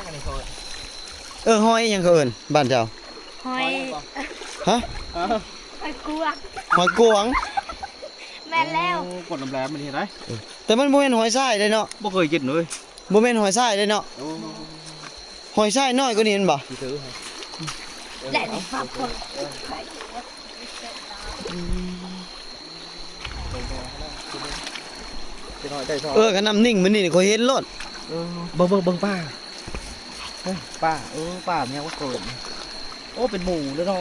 ยังอันนี้เขาหอยยังเขาเอิ้นบ้านเจ้าหอยฮะหอยกวางหอยกวางแม่แล้วกดน้ำแร่มันเห็นไหมแต่มันบ่แม่นหอยทรายเด้เนาะบ่เคยกินเลยบ่แม่นหอยทรายเด้เนาะหอยทรายน้อยกว่านี้เห็นบ่แหละนี่ครับคนก็น้ำนิ่งมันนี่เขาเห็นรถเบิ่งป้าป้าแม่ว่าเกิดโอ้เป็นหมูแล้วเนาะ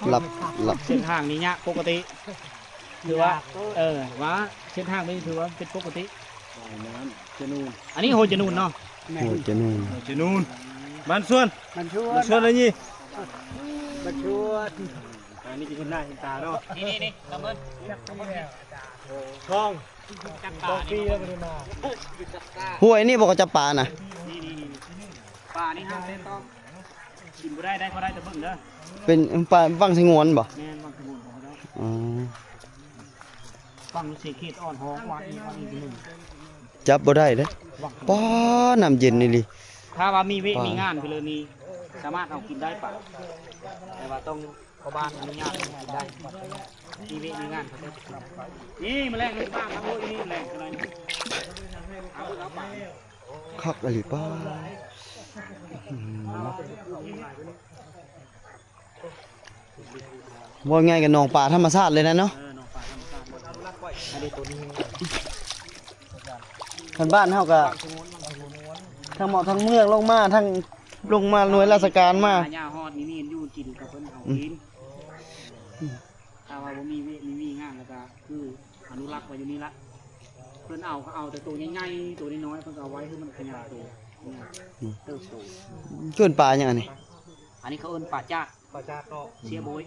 หลับเส้นทางนี้เนี่ยปกติถือว่าว่าเส้นทางนี้ถือว่าเป็นปกติอันนี้โฮจนูนเนาะโหจะนู่นจนูนมันส่วนอะไรนี่มันชวนอันนี้จะเห็นหน้าเห็นตาเนาะนี่ตะเบิ้ลทองจับปลาปีแล้วมันมาห้วยนี่บอกจะปลาน่ะปลานี่ห้ามเล่นต้องกินบ่ได้เขาได้แต่เบิ้งเด้อเป็นปลาฟังสงวนบ่แม่นฟังสงวนของเขาอ๋อฟังเสียงเขตอ่อนหอมหวานนี่ฟังอีกนึงจับบ่ได้เด้ป้าน้ำเย็นนี่ลิถ้าว่ามีงานไปเลยนี่สามารถเอากินได้ปะแต่ว่าต้องขอบ้านอนุญาตกินได้มีงานเขาจะนี่มาแรงเลยบ้างครับพวกนี้แรงอะไรคักอะไรป้าว่าไงกับน้องป่าธรรมชาติเลยนะเนาะคนบ้านเฮาก็ทั้งหมดทั้งเมืองลงมาทั้งลงมาหน่วยราชการมาหญ้าฮอดนี่อยู่กินกับเพิ่นเอากินถ้าว่าบ่มีงานแล้วก็คืออนุรักษ์ไว้อยู่นี่ละเพิ่นเอาแต่ตัวใหญ่ๆตัวน้อยๆเพิ่นเอาไว้ให้มันขยายตัวเติบโตเกินปลาอย่างนี้อันนี้เขาเอิ้นปลาจาดก็เสียโบย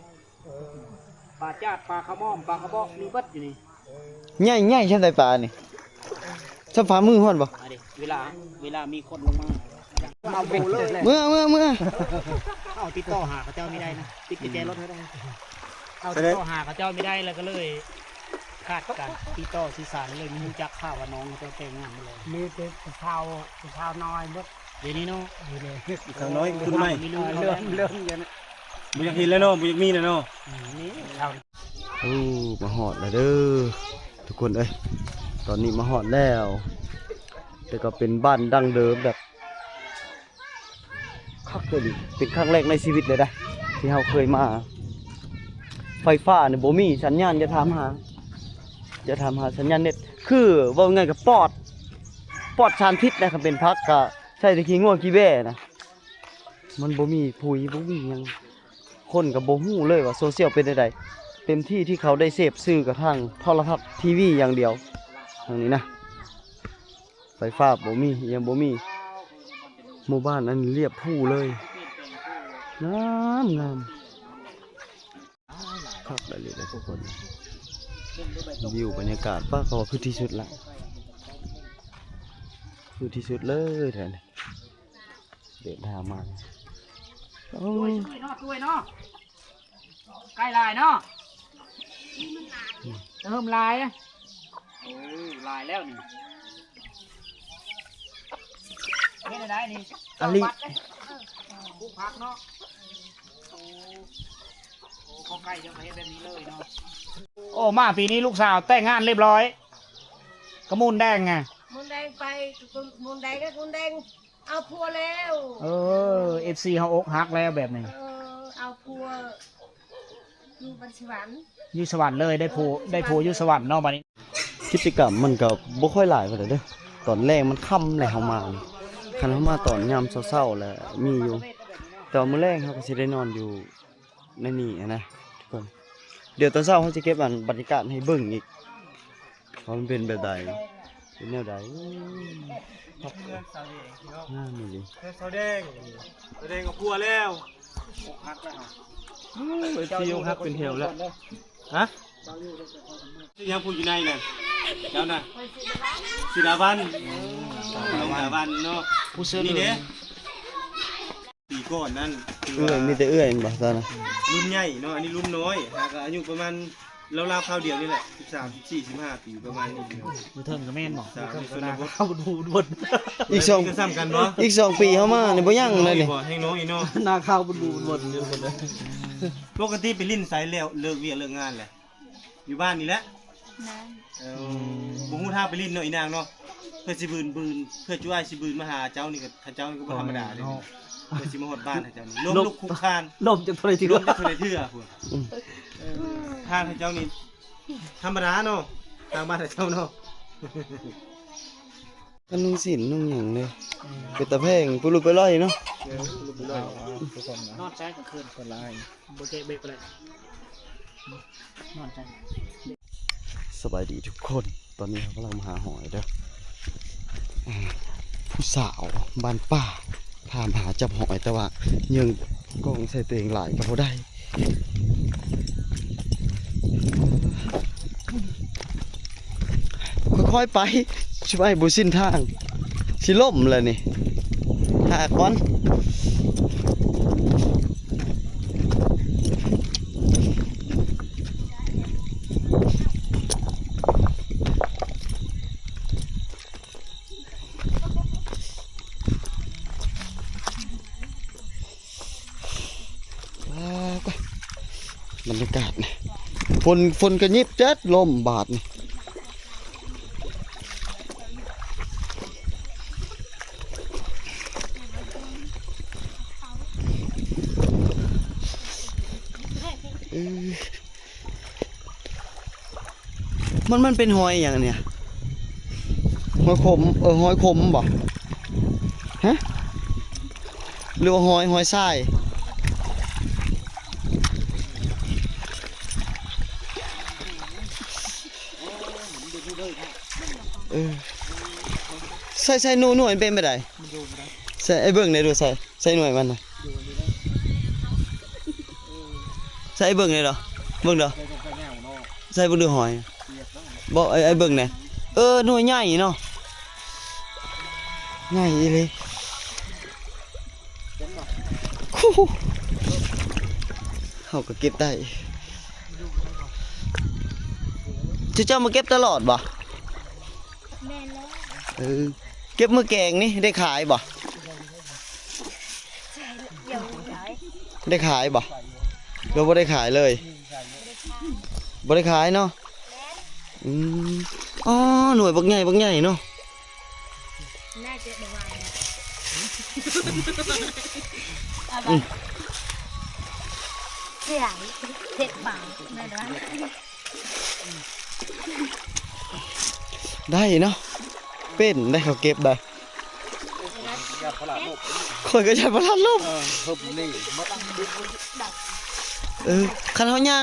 ปลาจาดปลาขะม่อมปลากระบอกมีเบิดอยู่นี่ใหญ่ใช่ไหมปลานี่ชอบฝ่ามือฮอดบ่เวลามีคนลงมาเอาโบเลยเมื่อเอาติดต่อหาเขาเจ้าไม่ได้นะติดกุญแจรถให้ได้เอาติดต่อหาเขาเจ้าไม่ได้แล้วก็เลยขาดการติดต่อสื่อสารเลยมีจักข่าวว่าน้องเขาแต่งงานมาเลยมีแต่ชาวน้อยเบิดเดี๋ยวนี้เนาะชาวน้อยคุณไม่เรื่องเยอะนะบุญกินแล้วเนาะบุญมีแล้วเนาะนี่มาหอดแล้วเด้อทุกคนเอ้ยตอนนี้มาหอดแล้วแต่ก็เป็นบ้านดั้งเดิมแบบคักเลยเป็นครั้งแรกในชีวิตเลยนะที่เราเคยมาไฟฟ้าเนี่ยบ่มีสัญญาณจะทำหาสัญญาณเน็ตคือว่าไงกับปอดชานพิษนะครับเป็นพักก็ใช่ตะกี้ง่วงกี่แบ่นะมันบ่มีปุ๋ยบ่มียังคนกับบ่ฮู้เลยว่าโซเชียลเป็นใดเต็มที่ที่เขาได้เสพสื่อกับทางโทรทัศน์ทีวีอย่างเดียวทางนี้นะไฟฟ้าบ่มียังบ่มีหมู่บ้านอันเรียบผู้เลยงามคักได้เลยทุกคนวิวบรรยากาศป้าเขาคือที่สุดละคือที่สุดเลยแถวนี้เดินทางมาช่วยเนาะใกล้ลายเนาะเริ่มลายโอ้ลายแล้วนี่นี่ได้นี่อลิผู้พักเนาะโอ้เขาใกล้จะมาเห็นแบบนี้เลยเนาะโอ้มาปีนี้ลูกสาวแต่งงานเรียบร้อยกระมูลแดงไงมูลแดงไปมูลแดงก็มูลแดงเอาพัวแล้วFC เขาอกหักแล้วแบบนี้เอาพัวอยู่บนสวรรค์อยู่สวรรค์เลยได้ผัวอยู่สวรรค์เนาะบัดนี้กิจกรรมมันก็บ่ค่อยหลายปานใดเด้อตอนแรกมันค่ำแล้วเฮามาคันเฮามาตอนยามเช้าๆแล้วมีอยู่แต่มื้อแรกเฮาก็สิได้นอนอยู่ในนี่นะทุกคนเดี๋ยวตอนเช้าเฮาจะเก็บบรรยากาศให้เบิ่งอีกว่ามันเป็นแบบใดเป็นแนวใดนี่ดิแสดงกับพัวแล้วหักแล้วที่ยกหักเป็นเหวแล้วฮะที่ยังพูดอยู่ในน่ะเจ้าน่ะศิลาวันเนาะผู้ซื้อนี่เด้ปีก่อนนั่นมีแต่เอื้อยบ่ซะนะรุ่นใหญ่เนาะอันนี้รุ่นน้อยหากอายุประมาณ แล้วราวข้าวเดียวนี่แหละ13 14 15ปีประมาณนี้เนาะ อยู่เทิงกับแม่นบ่ สามในชนบท เข้าดูบน อีกสอง ก็ซ้ำกันบ่ อีก2 ปีเขามาเนี่ยบ่ยังเลยนี่ บ่ให้น้องอีเนาะ นาข้าวบนดูบนเดียวบนเลย ปกติไปลิ้นไสแล้วเลิกเวียกเลิกงานแหละอยู่บ้านนี่แหละ นั่น บ่ฮู้ท่าไปลิ้นเนาะอีนางเนาะเพื่อสิบืนเพื่อจุ้ยสิบืนมาหาเจ้านี่ก็ถ้าเจ้านี่ก็บ่ธรรมดาเด้เพื่อสิมาฮอดบ้านให้เจ้านี่ล้มลุกคุกคาน ลมจากทะเลที่ ล้ ร่ มจะเทื่อพุ่นทางให้เจ้านี่ธรรมดาเนาะทางบ้านให้เจ้าเนาะ กันนุ่งสินนุ่งหยังเลยเป็นตะแพงปุลุไปลอยเนาะ นอนใจกลางคืนคนลายโบเกเบกเลยนอนใจ สบายดีทุกคนตอนนี้เรากำลังมาหาหอยเด้อผู้สาวบ้านป่าถามหาจับหอยแต่ว่ายังกองใส่ตัวเองหลายก็บ่ได้ค่อยๆไปช่วยบุสิ้นทางสิล่มเลยนี่หาก่อนบรรยากาศนี่ฝนกระยิบเจ็ดลมบาดนี่มันเป็นหอยอย่างเนี้ยหอยขมหอยขมบ่ฮะหรือว่าหอยทรายใส่หน่วยเป็นไปได้ใส่ไอ้เบิ่งได้ดูใส่หน่วยมันน่ะใส่ไอ้เบิ่งได้เหรอเบิ่งเด้อใส่เบิ่งดูหอยบ่ไอ้เบิ่งเนี่ยหน่วยใหญ่เนาะใหญ่เลยเขาก็เก็บได้เจ้ามาเก็บตลอดบ่ แม่แล้ว เก็บมือแกงนี่ได้ขายบ่ เดี๋ยวไหน ได้ขายบ่เราบ่ได้ขายเลยบ่ได้ขายเนาะอ๋อหน่วยบักใหญ่เนาะ น่าจะได้วางเสียงเด็ดบางนั่นนะ ได้เนาะเป็นได้เขาเก็บได้คนก็ใช้ประหลาดลมคันเฮาย่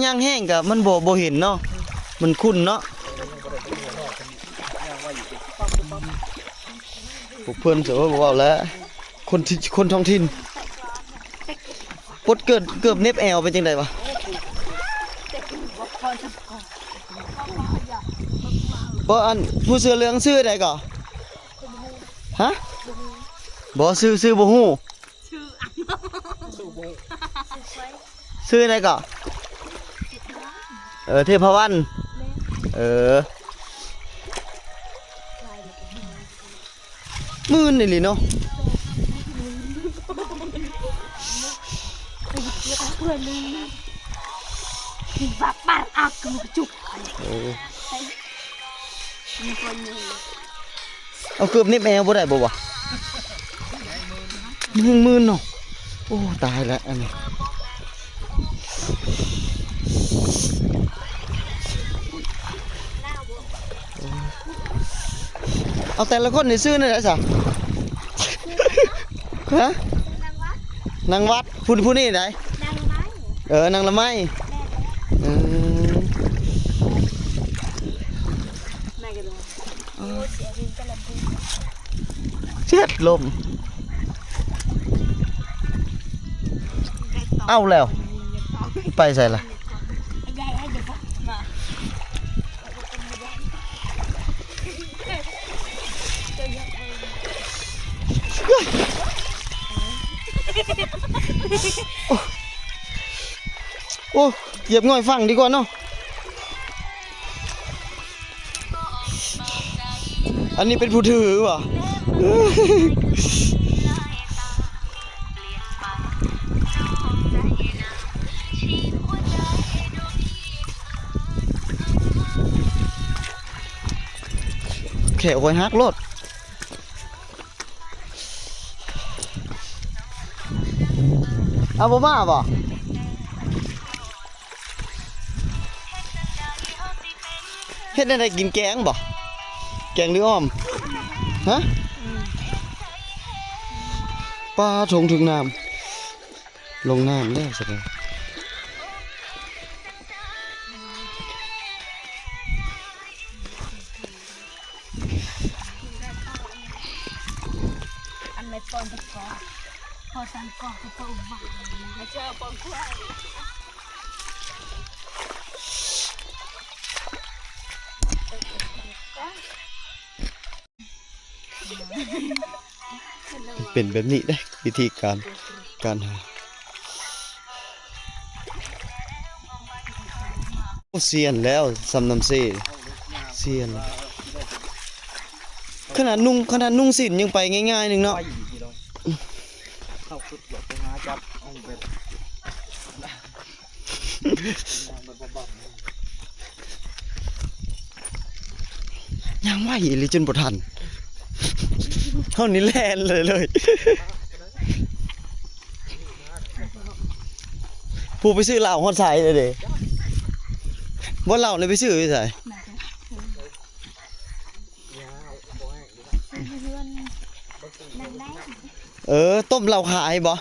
างแห้งก็มันบ่เห็นเนาะมันคุ้นเนาะพวกเพิ่นสิว่าบ่เว้าแล้วคนท้องถิ่นปดเกือบเน็บแอวเป็นจังได๋วะบ่อันผู้เสื้อเหลืองชื่อใดก่อฮะบ่ชื่อบ่ฮู้ชื่อใดก่อเทพวันมื่นนี่ลิเนาะเพื่อนนึงแบบปาดอักกับจุกมีคนนึง เอาเกือบนิบแอวบ่ได้บ่วะมื่นเนาะโอ้ตายแล้วอันนี้เอาแต่ละคนในซื้อนี่แหละสะฮะนางวัดผู้นี่ไหน นางไม้นางละไม้ แม่ก็เลยโอ้เสียดินกระปุก เช็ดลมเอาแล้วไปใส่ละ ยายให้เด็กมา โอ้เหยียบง่อยฟังดีกว่าเนาะ อันนี้เป็นผู้ถือบ่แขวคอยฮักรถเอาบ่มาบ่เฮ็ดได้กินแกงบ่แกงหรืออ้อมฮะปลาถงถึงน้ำลงน้ำแล้วสิครับ อันไหนปอนตะกอพอสังกอก็ต้องมาไม่เชื่อปอนควายเป็นแบบนี้ได้วิธีการหาเซียนแล้วสำนำเซียนขนาดนุ่งสินยังไปง่ายๆหนึ่งเนาะ เข้าคุดแบบไปหาจับเอาแบบ ยังไหวเลยจนบ่ทันเท่านี้แล่นเลยผู้ไปซื้อเหล้าฮอดสายเลยเด้บ่เหล้าเลยไปซื้อไปใส่ต้มเหล้าขายบ่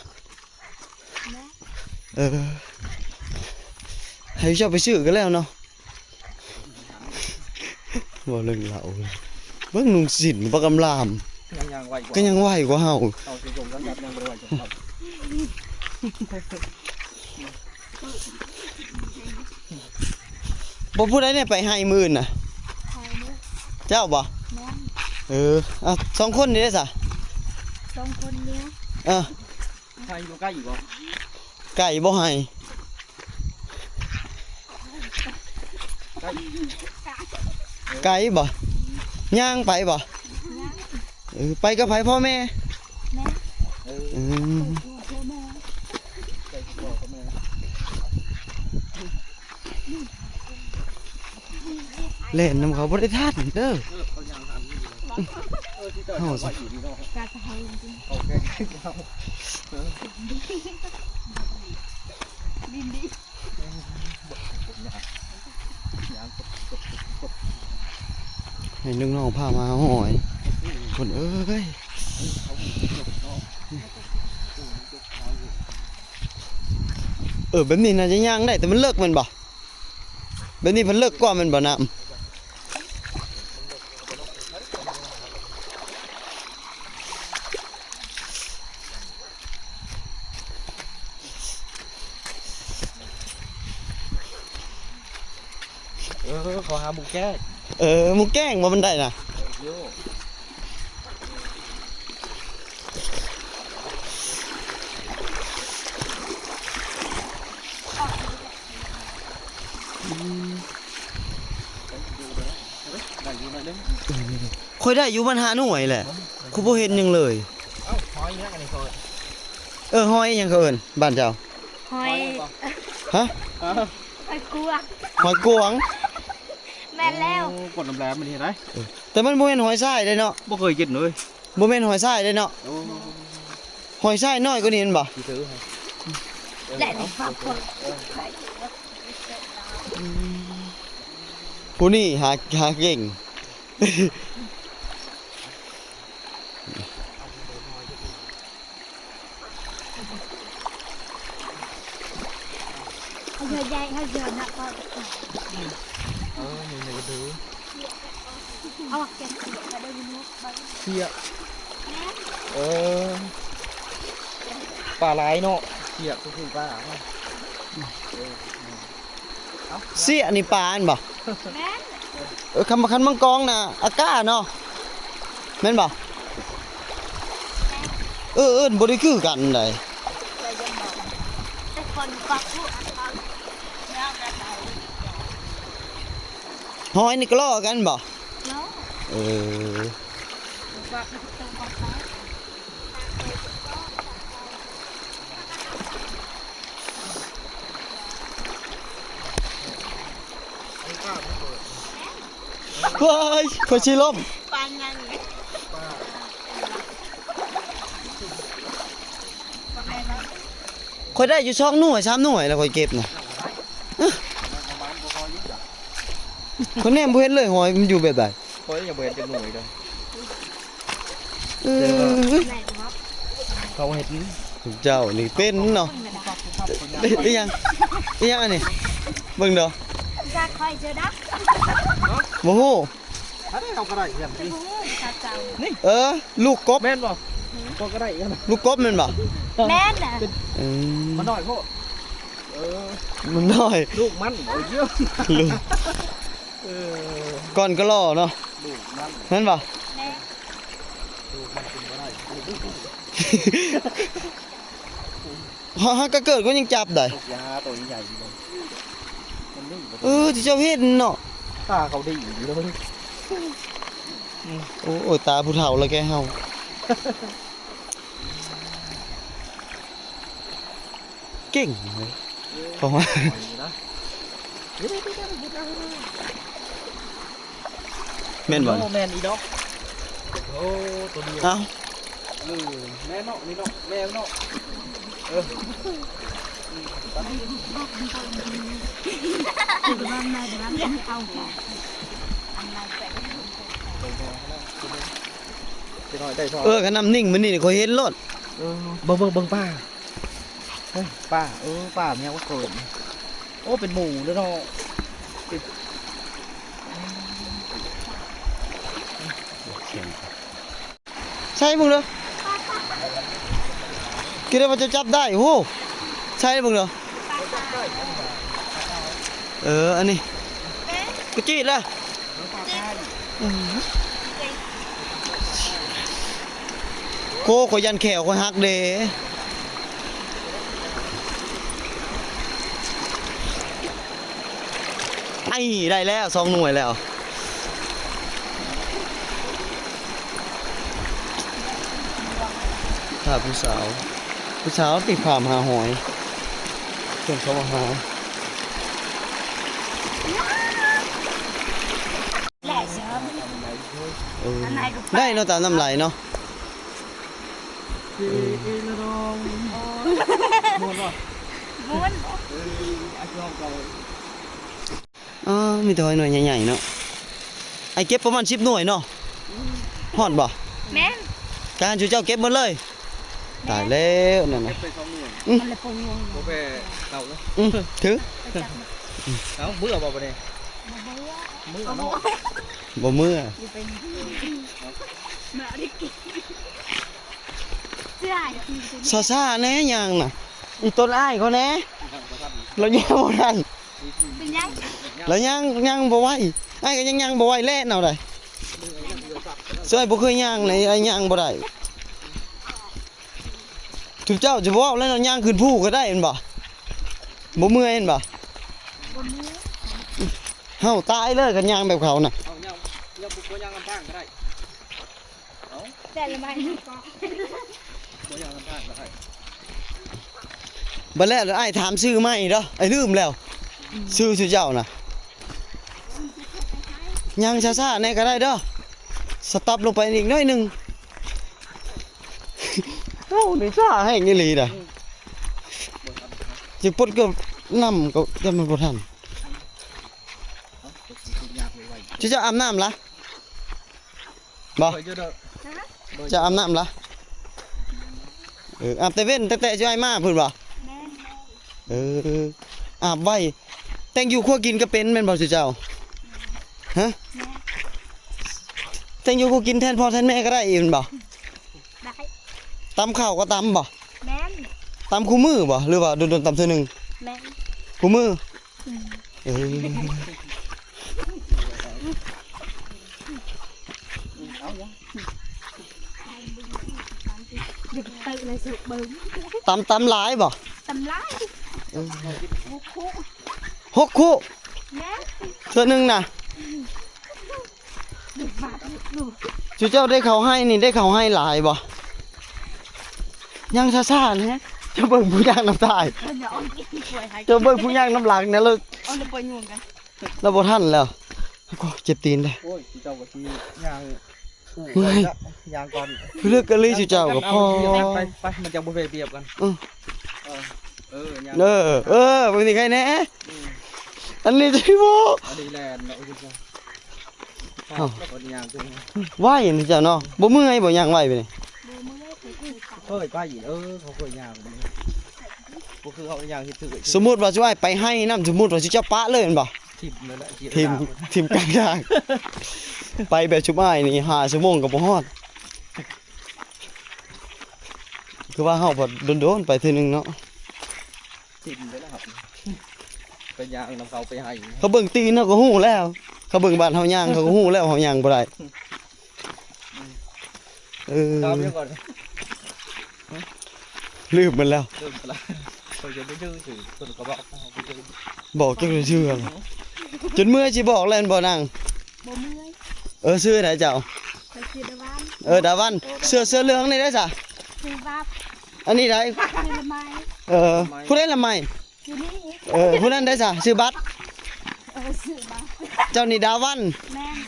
ให้เจ้าไปซื้อกันแล้วเนาะบ่เรื่องเหล้าเบิ่งนุ่งสินบ่กำลาม ยังไหวกว่า ก็ยังไหวกว่าเฮา เอาสิจงกันแบบยังบ่ได้ไหวจังครับ บ่ผู้ใดเนี่ยไปให้มื้อน่ะเจ้าบ่อ่ะ2คนนี่ได้ซะ 2 คนเนี้ย ใครบ่ใกล้อีกบ่ ไก่บ่ให้ ใกล้ ไก่บ่ย่างไปบ่ไปกับไผพ่อแม่ แม่ อืม พ่อแม่ ใกล้บ่ก็แม่ เล่นน้ำเขาบ่ได้ทันเด้อ เขายังทันอยู่ที่เจ้าไหวอยู่ดีเนาะ กาจะให้จริง โอเคเอา ดินดี ให้นึงน้องพามาหอยคนเอ้ยแบบนี้น่าจะย่างได้แต่มันเลิกมันบ่แบบนี้มันเลิกกว่ามันบ่น้ำขอหาบุกแก้ มึงแกล้งว่ามันได้น่ะ โย ค่อยได้อยู่มันหาหน่วยแหละกูบ่เห็นหยังเลย เอ้าหอยยังอันนี้เขา หอยหยังเขาเอิ้นบ้านเจ้า หอย ฮะ หอยกลัว หอยกวาง แม่แล้ว กดน้ำแร่มันเห็นไหม แต่มันบ่แม่นหอยทรายเด้เนาะ บ่เคยกินเลย บ่แม่นหอยทรายเด้เนาะ โอ้ หอยทรายน้อยกว่านี้เห็นบ่ ที่ซื้อให้ แหละในความคน ผู้นี่หาเก่ง เขาเยอะใหญ่เขาเยอะนะก็ มีในกระดู เอาเก็บกระดูกนุ๊กไป เชี่ยปลาไหลเนาะเชี่ยก็คือปลา เสียนี่ปลาอันบ่ แม่ คันมังกรน่ะอาก้าเนาะแม่นบ่บ่ได้คือกันได้ แต่คนก็พูดอันนั้นแล้วแต่ไหน หอยนี่ก็ล้อกันบ่ เนาะ เออ ว่าไปตรงกับเขา ว้ายขอชิล้ม ปานยังไง ข่อยได้อยู่2หน่วย3หน่วยแล้วข่อยเก็บน่ะคนแนมบ่เห็นเลยหอยมันอยู่แบบใด เพราะอย่าเบื่อจะหน่วยเลย ไหนครับ เขาเห็น เจ้านี่เป็นเนาะอีหยังอันนี้เบิ่งเด้อ จะคอยเจอดัก บ่ฮู้ ถ้าได้เอากระไรอย่าง จะ นี้ พูดจะเจ้า ลูกกบ แม่นบ่ก็กระไรกัน ลูกกบแม่นบ่ แม่น่ะ มันหน่อยพ่อ มันน้อย ลูกมันเยอะ ลูกก่อนก็รอเนาะ ลูกมัน นั่นป่ะ แม่ ลูกมันกินกระไร ฮะก็เกิดก็ยังจับได้ ยาตัวใหญ่เลยมันนิ่ง ที่เจ้าเห็นเนาะ ตาเขาดีเลย โอ้ยตาผู้เฒ่าแล้วแกเฮาเก่งเลยเพราะว่าแม่นบ่ แม่นอีดอกโอ้ตัวเดียว เอ้า แม่เนาะนี่เนาะแม่เนาะ คือว่าแม่เดี๋ยวเราจะเอาไปอันไหนไป จะหน่อยได้ทอ ขนำนิ่งมันนี่ข่อยเห็นรถ เบิ่งป้าป้าป้าเนี่ยว่าเกิดโอ้เป็นหมูแล้วเนาะ ใช่มึงเด้อคิดว่าจะจับได้โหใช่มึงเด้ออันนี้กูจีดละโคขอยันแขวขอหักเด้ไอ้ได้แล้ว2หน่วยแล้วถ้าผู้สาวติดผ่ามหาหอยส่วนเขามาหา แหล่เสริมอันไหนก็ ได้เนาะตามน้ำไหลเนาะ ม้วน มีแต่หอยหน่วยใหญ่ๆเนาะไอเก็บประมาณ10หน่วยเนาะฮอดบ่ แม่น การชูเจ้าเก็บหมดเลยตายแล้วนั่นน่ะ ไป2หน่วย มันเลยปรุงงง โอเคเก่าแล้ว ถือ ไปจับมัน เอ้ามื้อบ่บ่เนี่ย มาเบื่อ มื้อเนาะ บ่เมื่อ อยู่เป็นมาได้กินเสื้อกิน ซ่าๆแน่ยังน่ะอีต้นอ้ายเขาแน่เรายังบ่ทัน เป็นยัง แล้วยังบ่ไหวไอ้ก็ยังบ่ไหวแล่นเอาได้ซอยบ่เคยย่างเลยไอ้ย่างบ่ได้ทุกเจ้าจะบ่เว้าแล้วเนาะย่างขึ้นภูก็ได้เห็นบ่บ่เมื่อยเห็นบ่ บนมือ เฮาตายเลยกันย่างแบบเขาน่ะ เอายังบุกยังลำพังก็ได้ แต่ละใบก็ บุกยังลำพังก็ได้ บัดแล้วไอ้ถามชื่อใหม่เด้อไอ้ลืมแล้วชื่อเจ้าน่ะย่างช้าๆแน่ก็ได้เด้อสต็อปลงไปอีกหน่อยหนึงเอ้านี่ซ่าให้อีหลีน่ะสิปลดเกือบน้ำก็จะมันบ่ทันจะอาบน้ำล่ะบ่ เยอะเด้อ จะอาบน้ำล่ะอาบแต่เว้นแต่จะให้มาเพิ่นบ่ แม่ อาบไว้แต่งอยู่ครัวกินก็เป็นแม่นบ่สิเจ้าฮะแต่งอยู่ครัวกินแทนพ่อแทนแม่ก็ได้อีกแม่นบ่ ได้ ตำข้าวก็ตำบ่ แม่น ตำคู่มือบ่หรือว่าโดนๆตำเทื่อหนึง แม่น คู่มือเด็กตื่นเลยสุกบึ้ง ตำหลายบ่ ตำลายคู่ 6คู่ แม่น เทื่อหนึงน่ะ เด็กบาด จุเจ้าได้เขาให้นี่ได้เขาให้หลายบ่ยังซ่าๆนะจะเบิ่งผู้ย่างน้ำตาย มันจะเอากินป่วยหาย จะเบิ่งผู้ย่างน้ำหลังเนี่ยเรา เอาเลยไปยุ่งกัน เราบ่ทันแล้วก็เจ็บตีนได้ โอ้ยเจ้าก็สิย่าง เมื่อย ย่างก่อน เลือกกะลีจุเจ้ากับพ่อ ไปมันจะบ่เปรียบกัน อือ ย่าง บางทีใครแน่อันนี้จะบ่ อันนี้แลนด์เนาะคุณเจ้าคนย่างจริง ไหวนี่เจ้าเนาะบ่เมื่อยบ่ย่างไหวไปนี่ ดูมือถือถือกัน เฮ้ยไปอีกเขาเคยย่างบ่บ่คือเขาย่างเฮ็ดถือ สมมุติว่าสิไหวไปให้น้ำสมมุติว่าสิเจ้าปะเลยแม่นบ่ ทิ่มนั่นแหละ ทีมกลางทางไปแบบชุบอ้ายนี่5ชั่วโมงก็บ่ฮอดคือว่าเฮาบ่โดนๆไปเทื่อนึงเนาะ ทิ่มเลยนะครับไปย่างนำเขาไปให้ เขาเบิ่งตีนเฮาก็ฮู้แล้ว เขาเบิ่งบ้านเฮาย่างเขาก็ฮู้แล้วเฮาย่างบ่ได้ตามเรื่องก่อน ลืมมันแล้ว เริ่มละเขาจะไม่ดื้อถือคนก็บอกเขาไปดื้อ บอกจังเชื่อล่ะจนเมื่อยสิบอกแล้วบ่นาง บ่มือ ชื่อไหนเจ้า ไปซื้อดาวัน ดาวันเสื้อเหลืองนี่ได้จ้ะ ซื้อบับ อันนี้ได้ ซื้อละไม้ ผู้เล่นละไม อยู่นี่ ผู้นั้นได้จ้ะชื่อบัตร ซื้อบับ เจ้านี่ดาวัน แม่น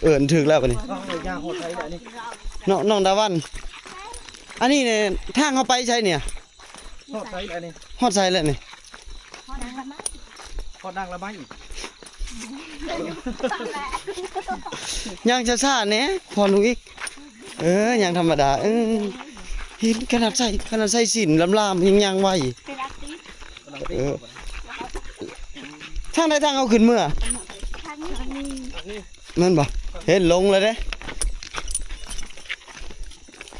เอิ้นถึกแล้วบัดนี้ เขาเลยย่างโคตรไทยอันนี้ น้องดาวัน อันนี้เนี่ยทางเขาไปใช่เนี่ย โคตรไทยอันนี้ ฮอดใส่แล้วนี่ พอดังละไม้ โคตรดังละไม้ ย่างช้าๆเนี่ยพอลูกอีกย่างธรรมดาหินขนาดใส่สินลำๆยังย่างไหว เป็นอาทิตย์ กำลังตี ทางใดทางเอาขึ้นเมื่อ ทางนี้ นั่นบ่เห็นลงเลยเด้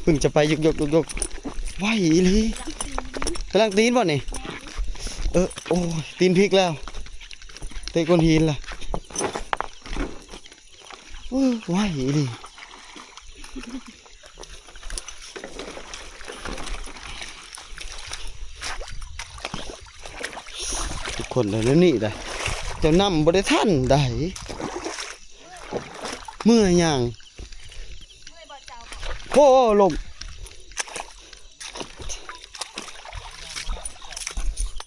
เพิ่งจะไปยกไหวอีหลีกำลังตีนบ่นี่โอ้ยตีนพลิกแล้วเตะก้นหินล่ะไหวอีหลีทุกคนเลยนะนี่ได้เจ้านำบ่ได้ทันได้เมื่อย่างโอ้ลม